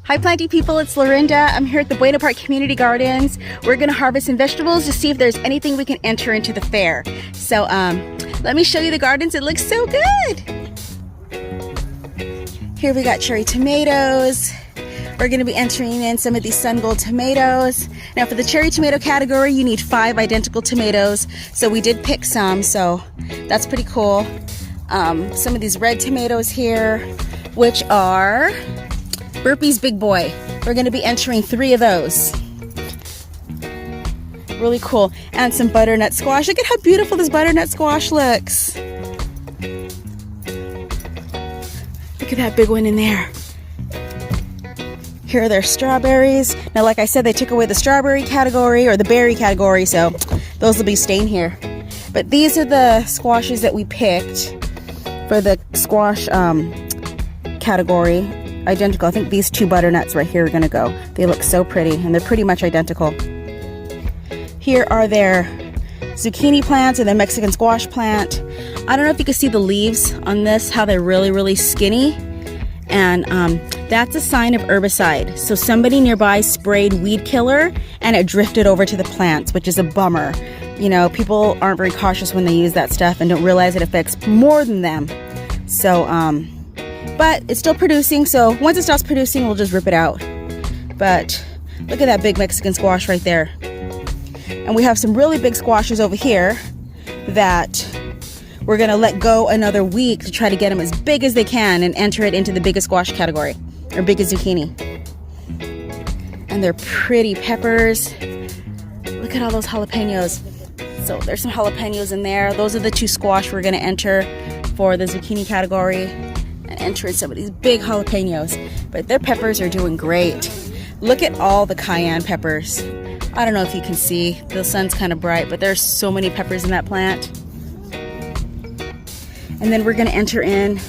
Hi planty people, it's Lorinda. I'm here at the Buena Community Gardens. We're gonna harvest some vegetables to see if there's anything we can enter into the fair. So let me show you the gardens. It looks so good. Here we got cherry tomatoes. We're gonna be entering in some of these sun gold tomatoes. Now for the cherry tomato category, you need 5 identical tomatoes. So we did pick some, so that's pretty cool. Some of these red tomatoes here, which are Burpee's Big Boy. We're going to be entering 3 of those. Really cool. And some butternut squash. Look at how beautiful this butternut squash looks. Look at that big one in there. Here are their strawberries. Now, like I said, they took away the strawberry category or the berry category, so those will be staying here. But these are the squashes that we picked for the squash category. Identical. I think these 2 butternuts right here are gonna go. They look so pretty and they're pretty much identical. Here are their zucchini plants or the Mexican squash plant. I don't know if you can see the leaves on this, how they're really skinny. And that's a sign of herbicide. So somebody nearby sprayed weed killer and it drifted over to the plants, which is a bummer. You know, people aren't very cautious when they use that stuff and don't realize it affects more than them. So, but it's still producing, so once it stops producing, we'll just rip it out. But look at that big Mexican squash right there. And we have some really big squashes over here that we're gonna let go another week to try to get them as big as they can and enter it into the biggest squash category, or biggest zucchini. And they're pretty peppers. Look at all those jalapenos. So there's some jalapenos in there. Those are the 2 squash we're gonna enter for the zucchini category. And enter in some of these big jalapenos, but their peppers are doing great. Look at all the cayenne peppers. I don't know if you can see, the sun's kind of bright, but there's so many peppers in that plant. And then we're gonna enter in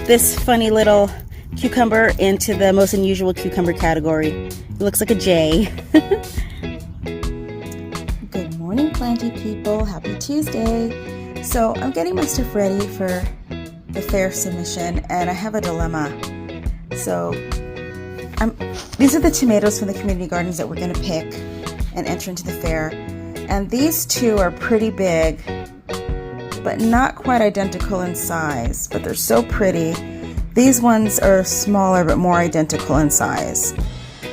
this funny little cucumber into the most unusual cucumber category. It looks like a J. Good morning, planty people. Happy Tuesday. So I'm getting my stuff ready for the fair submission, and I have a dilemma. So these are the tomatoes from the community gardens that we're going to pick and enter into the fair, and these 2 are pretty big but not quite identical in size, but they're so pretty. These ones are smaller but more identical in size,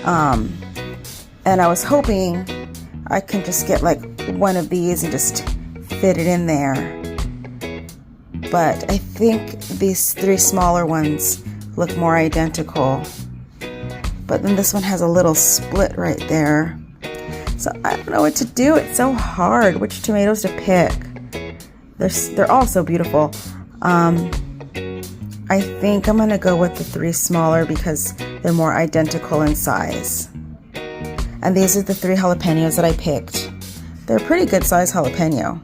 and I was hoping I can just get like one of these and just fit it in there. But I think these 3 smaller ones look more identical. But then this one has a little split right there. So I don't know what to do. It's so hard which tomatoes to pick. They're all so beautiful. I think I'm gonna go with the 3 smaller because they're more identical in size. And these are the 3 jalapenos that I picked. They're a pretty good size jalapeno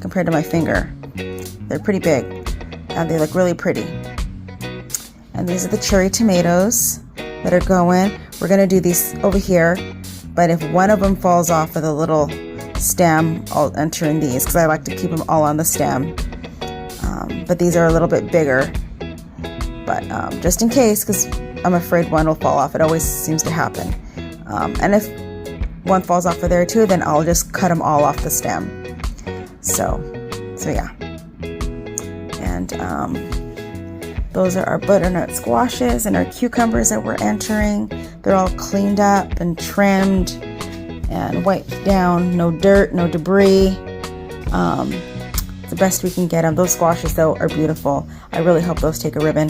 compared to my finger. They're pretty big and they look really pretty. And these are the cherry tomatoes that are going. We're gonna do these over here, but if one of them falls off of the little stem, I'll enter in these because I like to keep them all on the stem. But these are a little bit bigger, but just in case, because I'm afraid one will fall off. It always seems to happen. And if one falls off of there too, then I'll just cut them all off the stem. So yeah. And those are our butternut squashes and our cucumbers that we're entering. They're all cleaned up and trimmed and wiped down. No dirt, no debris. It's the best we can get them. Those squashes, though, are beautiful. I really hope those take a ribbon.